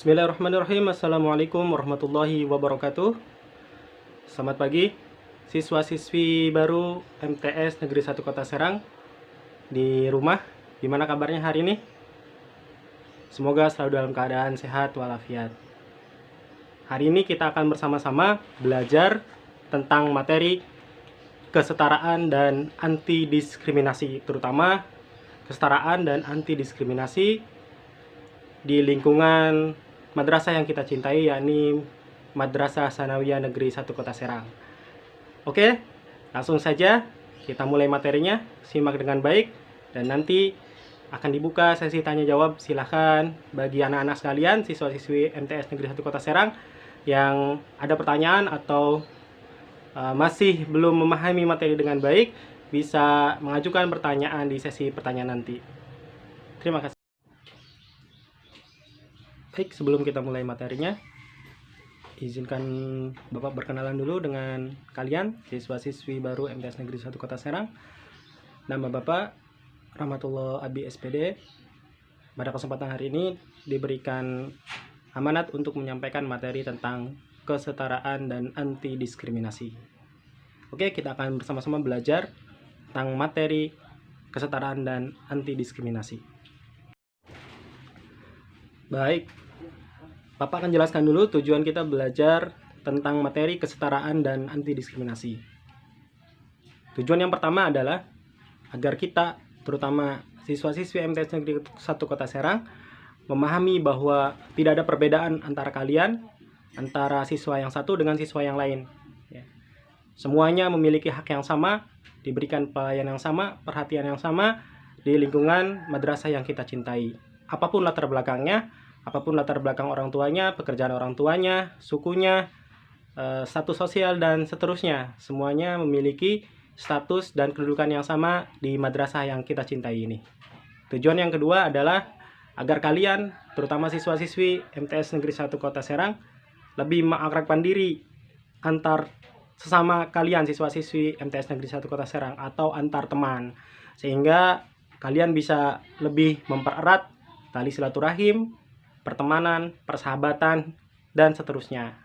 Bismillahirrahmanirrahim. Assalamualaikum warahmatullahi wabarakatuh. Selamat pagi, siswa-siswi baru MTS Negeri 1 Kota Serang di rumah. Gimana kabarnya hari ini? Semoga selalu dalam keadaan sehat walafiat. Hari ini kita akan bersama-sama belajar tentang materi kesetaraan dan anti diskriminasi, terutama kesetaraan dan anti diskriminasi di lingkungan madrasah yang kita cintai, yakni Madrasah Sanawiyah Negeri 1 Kota Serang. Oke, langsung saja kita mulai materinya. Simak dengan baik dan nanti akan dibuka sesi tanya jawab. Silahkan bagi anak-anak sekalian, siswa-siswi MTS Negeri 1 Kota Serang yang ada pertanyaan atau masih belum memahami materi dengan baik, bisa mengajukan pertanyaan di sesi pertanyaan nanti. Terima kasih. Baik, sebelum kita mulai materinya, izinkan Bapak berkenalan dulu dengan kalian, siswa-siswi baru MTS Negeri 1 Kota Serang. Nama Bapak Rahmatullah Abi SPD. Pada kesempatan hari ini diberikan amanat untuk menyampaikan materi tentang kesetaraan dan anti diskriminasi. Oke, kita akan bersama-sama belajar tentang materi kesetaraan dan anti diskriminasi. Baik, Bapak akan jelaskan dulu tujuan kita belajar tentang materi kesetaraan dan anti diskriminasi. Tujuan yang pertama adalah agar kita, terutama siswa-siswi MTS Negeri 1 Kota Serang, memahami bahwa tidak ada perbedaan antara kalian, antara siswa yang satu dengan siswa yang lain. Semuanya memiliki hak yang sama, diberikan pelayanan yang sama, perhatian yang sama di lingkungan madrasah yang kita cintai. Apapun latar belakangnya, apapun latar belakang orang tuanya, pekerjaan orang tuanya, sukunya, status sosial, dan seterusnya. Semuanya memiliki status dan kedudukan yang sama di madrasah yang kita cintai ini. Tujuan yang kedua adalah agar kalian, terutama siswa-siswi MTS Negeri 1 Kota Serang, lebih mengakrabkan diri antar sesama kalian, siswa-siswi MTS Negeri 1 Kota Serang, atau antar teman, sehingga kalian bisa lebih mempererat tali silaturahim, pertemanan, persahabatan, dan seterusnya.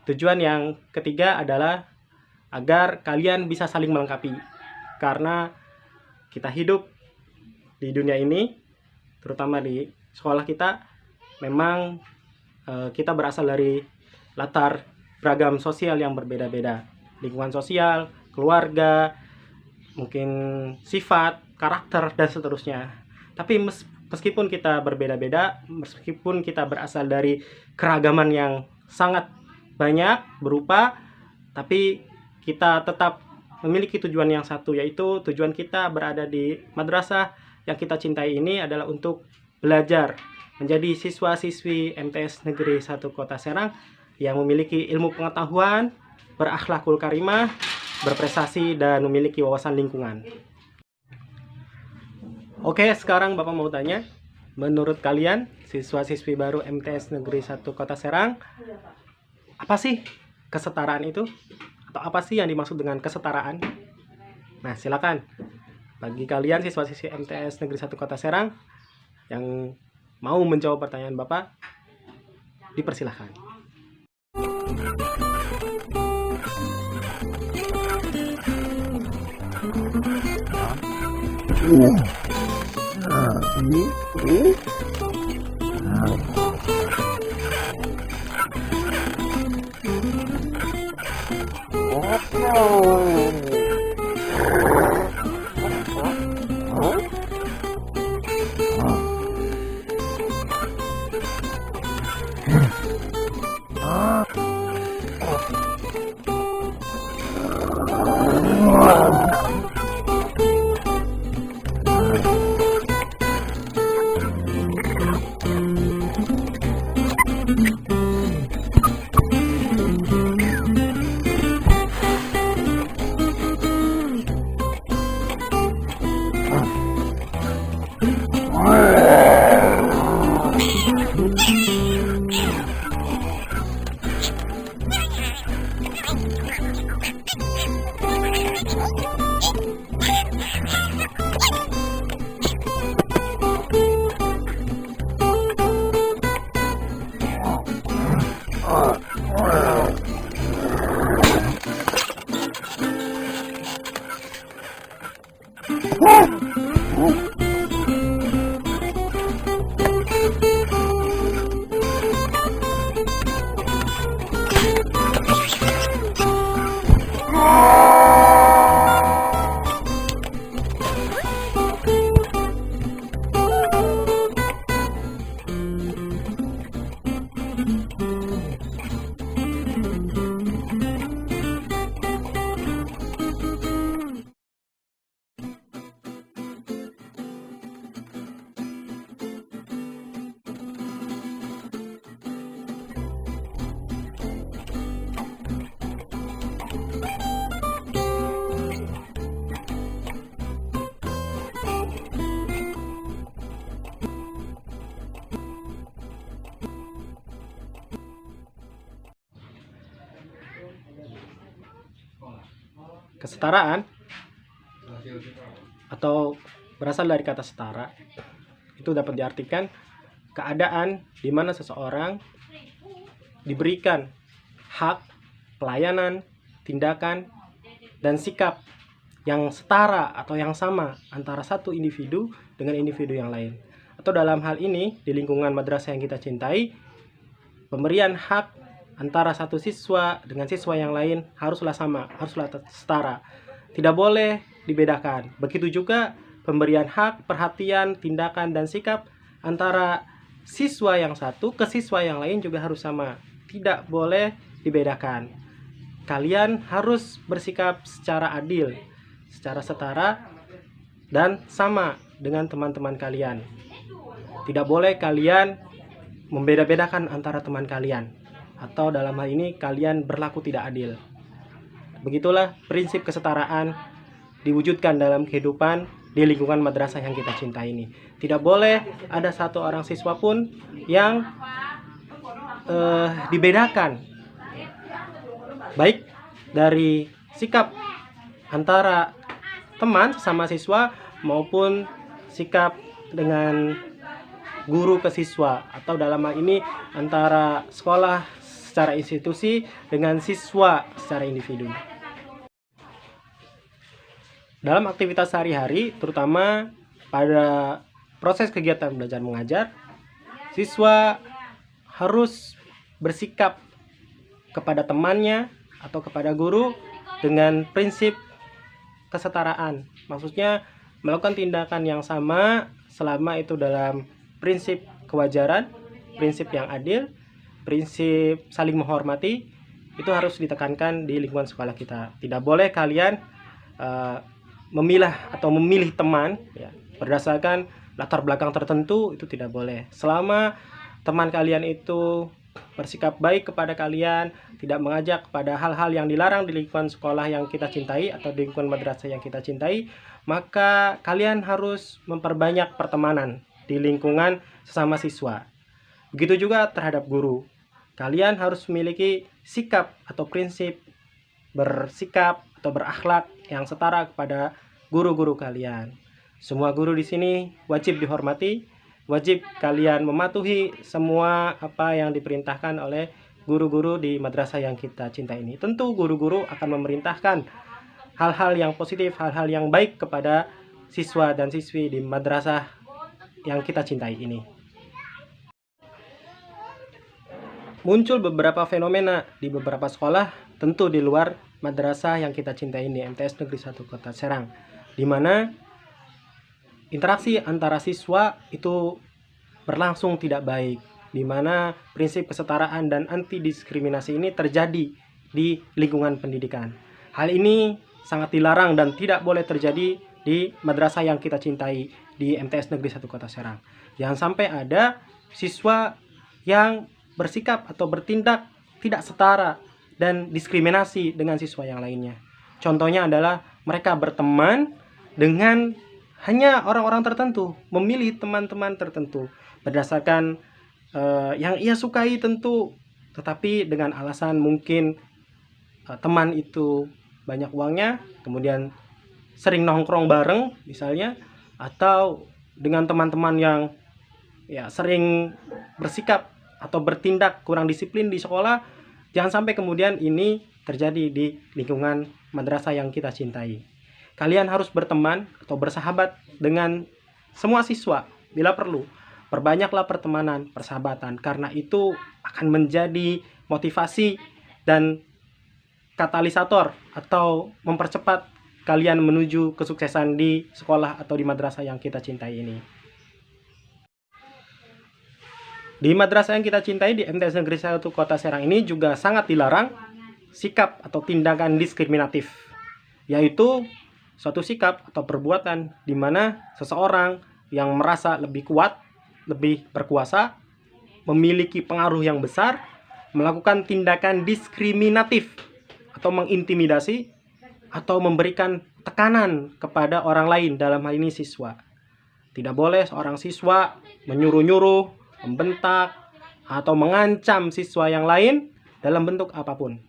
Tujuan yang ketiga adalah agar kalian bisa saling melengkapi, karena kita hidup di dunia ini, terutama di sekolah kita, memang kita berasal dari latar beragam sosial yang berbeda-beda, lingkungan sosial, keluarga, mungkin sifat, karakter, dan seterusnya. Tapi meskipun kita berbeda-beda, meskipun kita berasal dari keragaman yang sangat banyak berupa, tapi kita tetap memiliki tujuan yang satu, yaitu tujuan kita berada di madrasah yang kita cintai ini adalah untuk belajar menjadi siswa-siswi MTS Negeri 1 Kota Serang yang memiliki ilmu pengetahuan, berakhlakul karimah, berprestasi, dan memiliki wawasan lingkungan. Oke, sekarang Bapak mau tanya, menurut kalian, siswa-siswi baru MTS Negeri 1 Kota Serang, apa sih kesetaraan itu? Atau apa sih yang dimaksud dengan kesetaraan? Nah, silakan. Bagi kalian siswa-siswi MTS Negeri 1 Kota Serang yang mau menjawab pertanyaan Bapak, dipersilahkan. Kesetaraan atau berasal dari kata setara, itu dapat diartikan keadaan di mana seseorang diberikan hak, pelayanan, tindakan, dan sikap yang setara atau yang sama antara satu individu dengan individu yang lain. Atau dalam hal ini, di lingkungan madrasah yang kita cintai, pemberian hak antara satu siswa dengan siswa yang lain haruslah sama, haruslah setara. Tidak boleh dibedakan. Begitu juga pemberian hak, perhatian, tindakan, dan sikap antara siswa yang satu ke siswa yang lain juga harus sama. Tidak boleh dibedakan. Kalian harus bersikap secara adil, secara setara, dan sama dengan teman-teman kalian. Tidak boleh kalian membeda-bedakan antara teman kalian, atau dalam hal ini kalian berlaku tidak adil. Begitulah prinsip kesetaraan diwujudkan dalam kehidupan di lingkungan madrasah yang kita cintai ini. Tidak boleh ada satu orang siswa pun yang dibedakan, baik dari sikap antara teman sesama siswa maupun sikap dengan guru ke siswa, atau dalam hal ini antara sekolah secara institusi dengan siswa secara individu. Dalam aktivitas sehari-hari, terutama pada proses kegiatan belajar mengajar, siswa harus bersikap kepada temannya atau kepada guru dengan prinsip kesetaraan. Maksudnya melakukan tindakan yang sama selama itu dalam prinsip kewajaran, prinsip yang adil, prinsip saling menghormati. Itu harus ditekankan di lingkungan sekolah kita. Tidak boleh kalian memilah atau memilih teman ya, berdasarkan latar belakang tertentu, itu tidak boleh. Selama teman kalian itu bersikap baik kepada kalian, tidak mengajak kepada hal-hal yang dilarang di lingkungan sekolah yang kita cintai atau di lingkungan madrasah yang kita cintai, maka kalian harus memperbanyak pertemanan di lingkungan sesama siswa. Begitu juga terhadap guru. Kalian harus memiliki sikap atau prinsip bersikap atau berakhlak yang setara kepada guru-guru kalian. Semua guru di sini wajib dihormati, wajib kalian mematuhi semua apa yang diperintahkan oleh guru-guru di madrasah yang kita cintai ini. Tentu guru-guru akan memerintahkan hal-hal yang positif, hal-hal yang baik kepada siswa dan siswi di madrasah yang kita cintai ini. Muncul beberapa fenomena di beberapa sekolah, tentu di luar madrasah yang kita cintai ini, MTS Negeri 1 Kota Serang, di mana interaksi antara siswa itu berlangsung tidak baik, di mana prinsip kesetaraan dan anti diskriminasi ini terjadi di lingkungan pendidikan. Hal ini sangat dilarang dan tidak boleh terjadi di madrasah yang kita cintai di MTS Negeri 1 Kota Serang. Jangan sampai ada siswa yang bersikap atau bertindak tidak setara dan diskriminasi dengan siswa yang lainnya. Contohnya adalah mereka berteman dengan hanya orang-orang tertentu, memilih teman-teman tertentu berdasarkan yang ia sukai tentu, tetapi dengan alasan mungkin teman itu banyak uangnya, kemudian sering nongkrong bareng misalnya, atau dengan teman-teman yang ya sering bersikap atau bertindak kurang disiplin di sekolah. Jangan sampai kemudian ini terjadi di lingkungan madrasah yang kita cintai. Kalian harus berteman atau bersahabat dengan semua siswa bila perlu. Perbanyaklah pertemanan, persahabatan, karena itu akan menjadi motivasi dan katalisator atau mempercepat kalian menuju kesuksesan di sekolah atau di madrasah yang kita cintai ini. Di madrasah yang kita cintai di MTS Negeri 1 Kota Serang ini juga sangat dilarang sikap atau tindakan diskriminatif, yaitu suatu sikap atau perbuatan di mana seseorang yang merasa lebih kuat, lebih berkuasa, memiliki pengaruh yang besar, melakukan tindakan diskriminatif atau mengintimidasi atau memberikan tekanan kepada orang lain, dalam hal ini siswa. Tidak boleh seorang siswa menyuruh-nyuruh, membentak, atau mengancam siswa yang lain dalam bentuk apapun.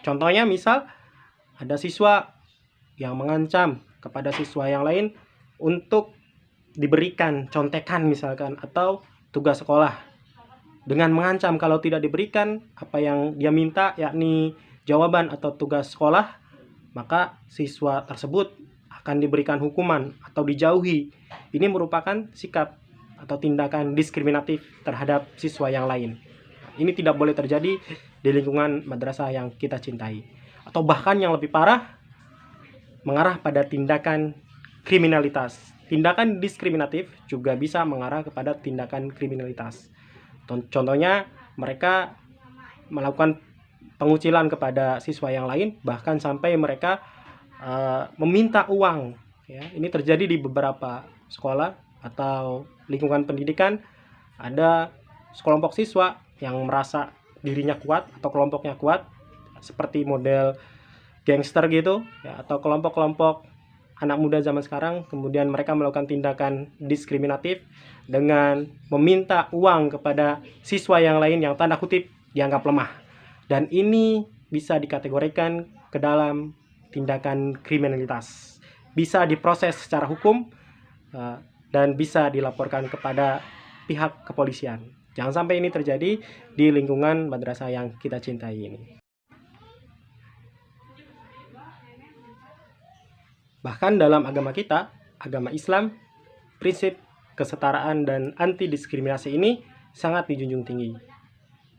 Contohnya misal ada siswa yang mengancam kepada siswa yang lain untuk diberikan contekan misalkan atau tugas sekolah, dengan mengancam kalau tidak diberikan apa yang dia minta, yakni jawaban atau tugas sekolah, maka siswa tersebut akan diberikan hukuman atau dijauhi. Ini merupakan sikap atau tindakan diskriminatif terhadap siswa yang lain. Ini tidak boleh terjadi di lingkungan madrasah yang kita cintai. Atau bahkan yang lebih parah, mengarah pada tindakan kriminalitas. Tindakan diskriminatif juga bisa mengarah kepada tindakan kriminalitas. Contohnya, mereka melakukan pengucilan kepada siswa yang lain, bahkan sampai mereka meminta uang. Ya, ini terjadi di beberapa sekolah atau lingkungan pendidikan. Ada sekelompok siswa yang merasa dirinya kuat atau kelompoknya kuat, seperti model gangster gitu, ya, atau kelompok-kelompok anak muda zaman sekarang. Kemudian mereka melakukan tindakan diskriminatif dengan meminta uang kepada siswa yang lain yang tanda kutip dianggap lemah. Dan ini bisa dikategorikan ke dalam tindakan kriminalitas. Bisa diproses secara hukum dan bisa dilaporkan kepada pihak kepolisian. Jangan sampai ini terjadi di lingkungan madrasah yang kita cintai ini. Bahkan dalam agama kita, agama Islam, prinsip kesetaraan dan anti diskriminasi ini sangat dijunjung tinggi.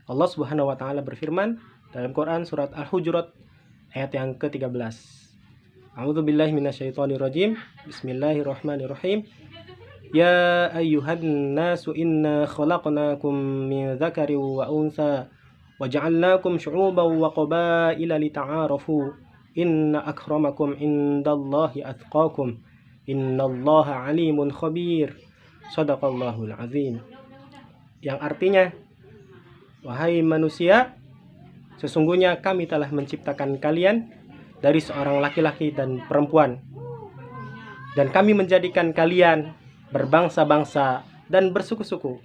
Allah Subhanahu wa taala berfirman dalam Quran surat Al-Hujurat ayat yang ke-13. A'udzubillahi minasyaitonirrajim. Bismillahirrahmanirrahim. Ya ayyuhan nasu inna khalaqnakum min dzakarin wa untha wa ja'alnakum syu'uban wa qabaila lita'arafu. Inna akramakum indallahi atqakum. Innallaha alimun khabir. Shadaqallahul azim. Yang artinya, wahai manusia, sesungguhnya kami telah menciptakan kalian dari seorang laki-laki dan perempuan, dan kami menjadikan kalian berbangsa-bangsa dan bersuku-suku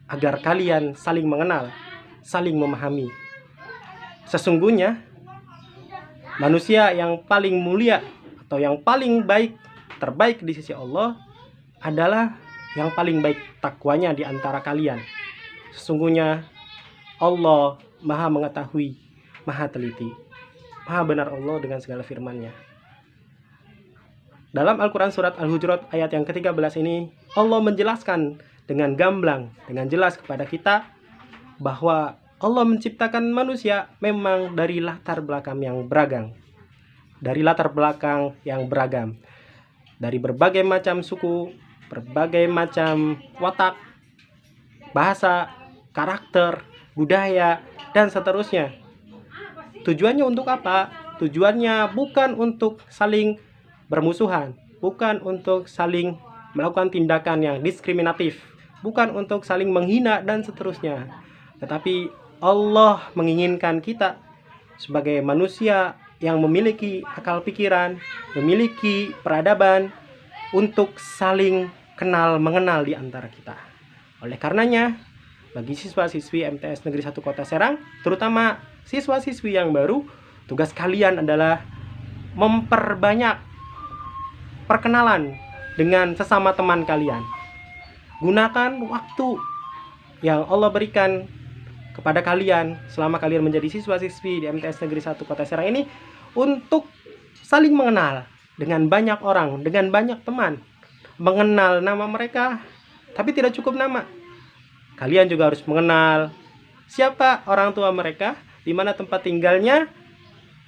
agar kalian saling mengenal, saling memahami. Sesungguhnya manusia yang paling mulia atau yang paling baik, terbaik di sisi Allah adalah yang paling baik takwanya di antara kalian. Sesungguhnya Allah Maha mengetahui, Maha teliti. Maha benar Allah dengan segala firman-Nya. Dalam Al-Quran surat Al-Hujurat ayat yang ke-13 ini, Allah menjelaskan dengan gamblang, dengan jelas kepada kita bahwa Allah menciptakan manusia memang dari latar belakang yang beragam. Dari latar belakang yang beragam. Dari berbagai macam suku, berbagai macam watak, bahasa, karakter, budaya, dan seterusnya. Tujuannya untuk apa? Tujuannya bukan untuk saling bermusuhan, bukan untuk saling melakukan tindakan yang diskriminatif, bukan untuk saling menghina dan seterusnya. Tetapi Allah menginginkan kita sebagai manusia yang memiliki akal pikiran, memiliki peradaban, untuk saling kenal mengenal di antara kita. Oleh karenanya, bagi siswa-siswi MTS Negeri 1 Kota Serang, terutama siswa-siswi yang baru, tugas kalian adalah memperbanyak perkenalan dengan sesama teman kalian. Gunakan waktu yang Allah berikan kepada kalian selama kalian menjadi siswa-siswi di MTS Negeri 1 Kota Serang ini untuk saling mengenal dengan banyak orang, dengan banyak teman. Mengenal nama mereka, tapi tidak cukup nama. Kalian juga harus mengenal siapa orang tua mereka, di mana tempat tinggalnya,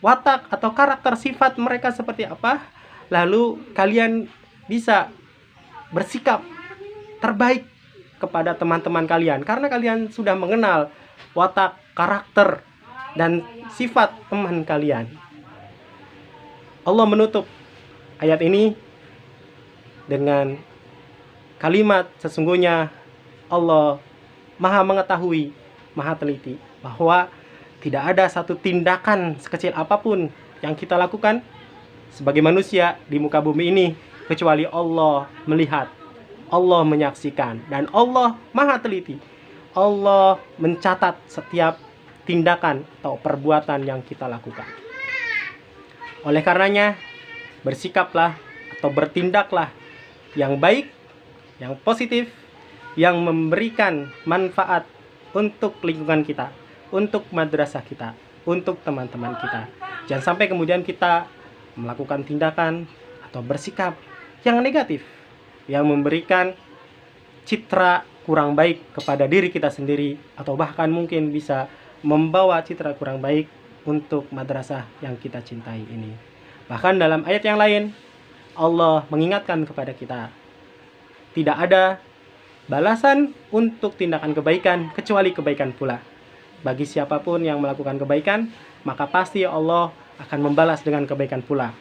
watak atau karakter sifat mereka seperti apa. Lalu kalian bisa bersikap terbaik kepada teman-teman kalian, karena kalian sudah mengenal watak, karakter, dan sifat teman kalian. Allah menutup ayat ini dengan kalimat, sesungguhnya Allah Maha mengetahui, Maha teliti, bahwa tidak ada satu tindakan sekecil apapun yang kita lakukan sebagai manusia di muka bumi ini kecuali Allah melihat, Allah menyaksikan, dan Allah Maha teliti. Allah mencatat setiap tindakan atau perbuatan yang kita lakukan. Oleh karenanya, bersikaplah atau bertindaklah yang baik, yang positif, yang memberikan manfaat untuk lingkungan kita, untuk madrasah kita, untuk teman-teman kita. Jangan sampai kemudian kita melakukan tindakan atau bersikap yang negatif, yang memberikan citra kurang baik kepada diri kita sendiri, atau bahkan mungkin bisa membawa citra kurang baik untuk madrasah yang kita cintai ini. Bahkan dalam ayat yang lain, Allah mengingatkan kepada kita, tidak ada balasan untuk tindakan kebaikan kecuali kebaikan pula. Bagi siapapun yang melakukan kebaikan, maka pasti Allah akan membalas dengan kebaikan pula.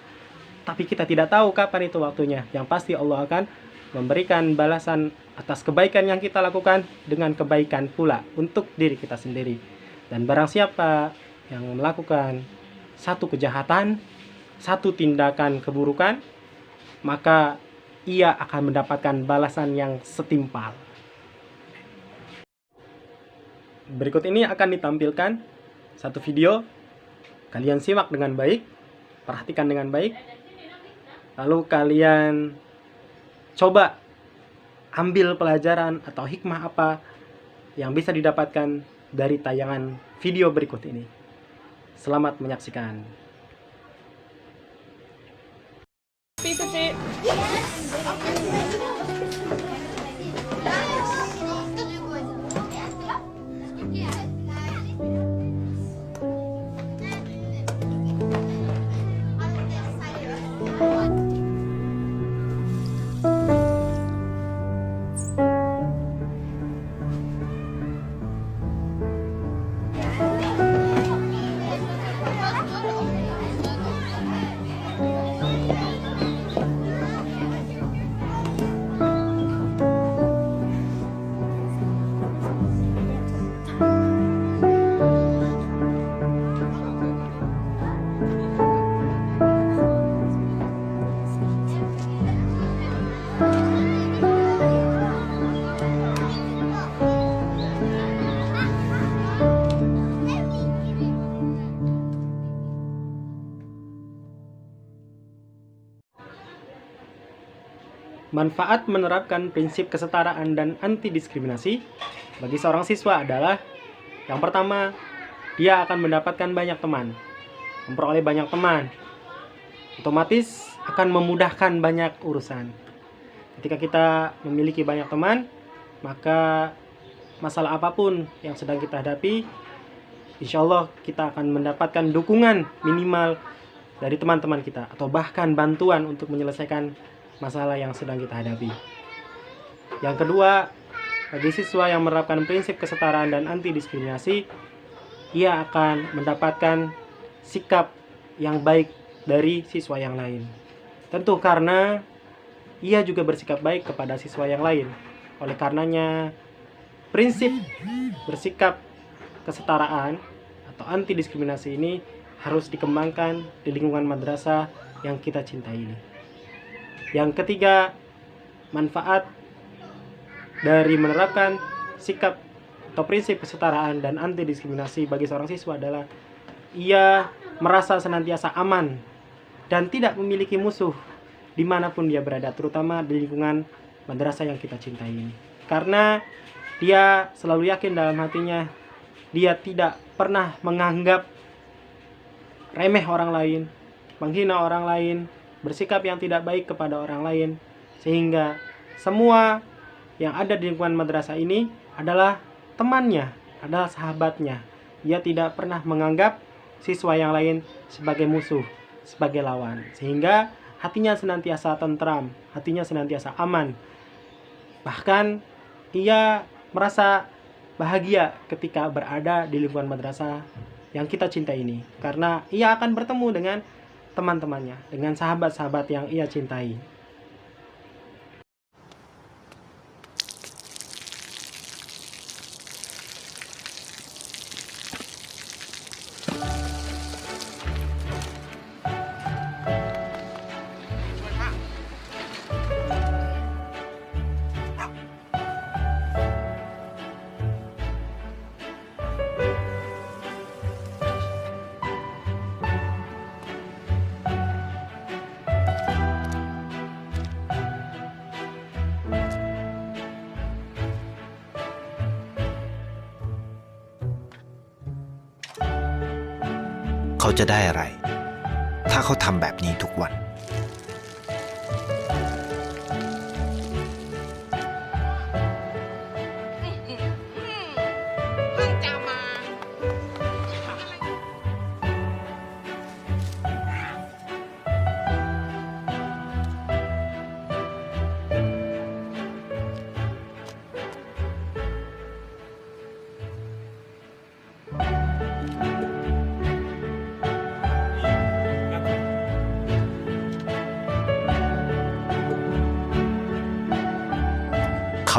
Tapi kita tidak tahu kapan itu waktunya. Yang pasti Allah akan memberikan balasan atas kebaikan yang kita lakukan dengan kebaikan pula untuk diri kita sendiri. Dan barang siapa yang melakukan satu kejahatan, satu tindakan keburukan, maka ia akan mendapatkan balasan yang setimpal. Berikut ini akan ditampilkan satu video. Kalian simak dengan baik, perhatikan dengan baik, lalu kalian coba ambil pelajaran atau hikmah apa yang bisa didapatkan dari tayangan video berikut ini. Selamat menyaksikan. Manfaat menerapkan prinsip kesetaraan dan anti diskriminasi bagi seorang siswa adalah, yang pertama, dia akan mendapatkan banyak teman. Memperoleh banyak teman otomatis akan memudahkan banyak urusan. Ketika kita memiliki banyak teman, maka masalah apapun yang sedang kita hadapi, insya Allah kita akan mendapatkan dukungan minimal dari teman-teman kita, atau bahkan bantuan untuk menyelesaikan masalah yang sedang kita hadapi. Yang kedua, bagi siswa yang menerapkan prinsip kesetaraan dan anti diskriminasi, ia akan mendapatkan sikap yang baik dari siswa yang lain. Tentu karena ia juga bersikap baik kepada siswa yang lain. Oleh karenanya, prinsip bersikap kesetaraan atau anti diskriminasi ini harus dikembangkan di lingkungan madrasah yang kita cintai ini. Yang ketiga, manfaat dari menerapkan sikap atau prinsip kesetaraan dan anti diskriminasi bagi seorang siswa adalah ia merasa senantiasa aman dan tidak memiliki musuh dimanapun dia berada, terutama di lingkungan madrasah yang kita cintai ini. Karena dia selalu yakin dalam hatinya, dia tidak pernah menganggap remeh orang lain, menghina orang lain, bersikap yang tidak baik kepada orang lain, sehingga semua yang ada di lingkungan madrasah ini adalah temannya, adalah sahabatnya. Ia tidak pernah menganggap siswa yang lain sebagai musuh, sebagai lawan, sehingga hatinya senantiasa tentram, hatinya senantiasa aman. Bahkan ia merasa bahagia ketika berada di lingkungan madrasah yang kita cintai ini, karena ia akan bertemu dengan teman-temannya, dengan sahabat-sahabat yang ia cintai. เขาจะได้อะไร ถ้าเขาทำแบบนี้ทุกวัน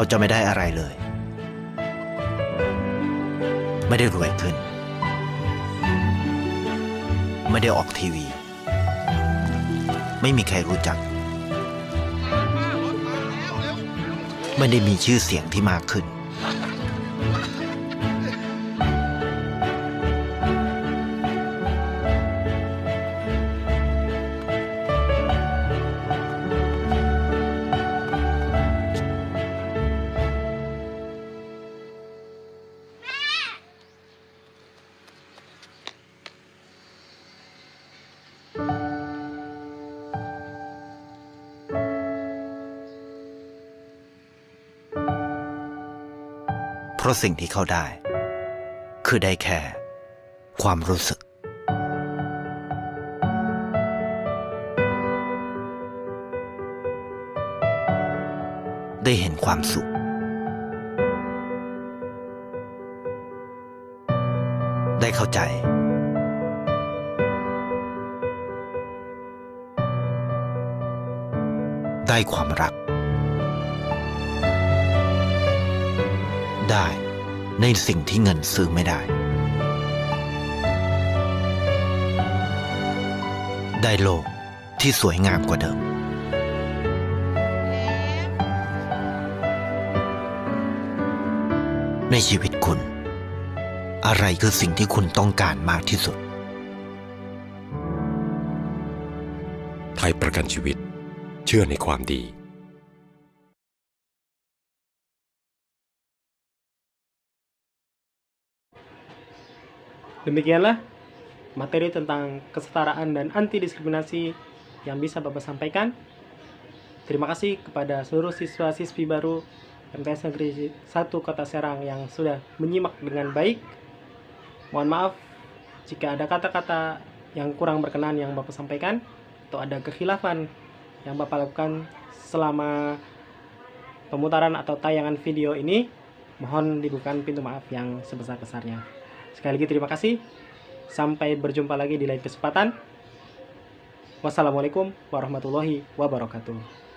เขาจะไม่ได้อะไรเลย ไม่ได้รวยขึ้น ไม่ได้ออกทีวี ไม่มีใครรู้จัก ไม่ได้มีชื่อเสียงที่มากขึ้น เพราะสิ่งที่เขาได้ คือได้แค่ความรู้สึก ได้เห็นความสุข ได้เข้าใจ ได้ความรัก ได้ในสิ่งที่เงินซื้อไม่ได้ ได้โลกที่สวยงามกว่าเดิม ในชีวิตคุณ อะไรคือสิ่งที่คุณต้องการมากที่สุด ไทยประกันชีวิตเชื่อในความดีDemikianlah materi tentang kesetaraan dan anti diskriminasi yang bisa Bapak sampaikan. Terima kasih kepada seluruh siswa-siswi baru MTS Negeri 1 Kota Serang yang sudah menyimak dengan baik. Mohon maaf jika ada kata-kata yang kurang berkenan yang Bapak sampaikan atau ada kekhilafan yang Bapak lakukan selama pemutaran atau tayangan video ini. Mohon dibukakan pintu maaf yang sebesar-besarnya. Sekali lagi terima kasih. Sampai berjumpa lagi di lain kesempatan. Wassalamualaikum warahmatullahi wabarakatuh.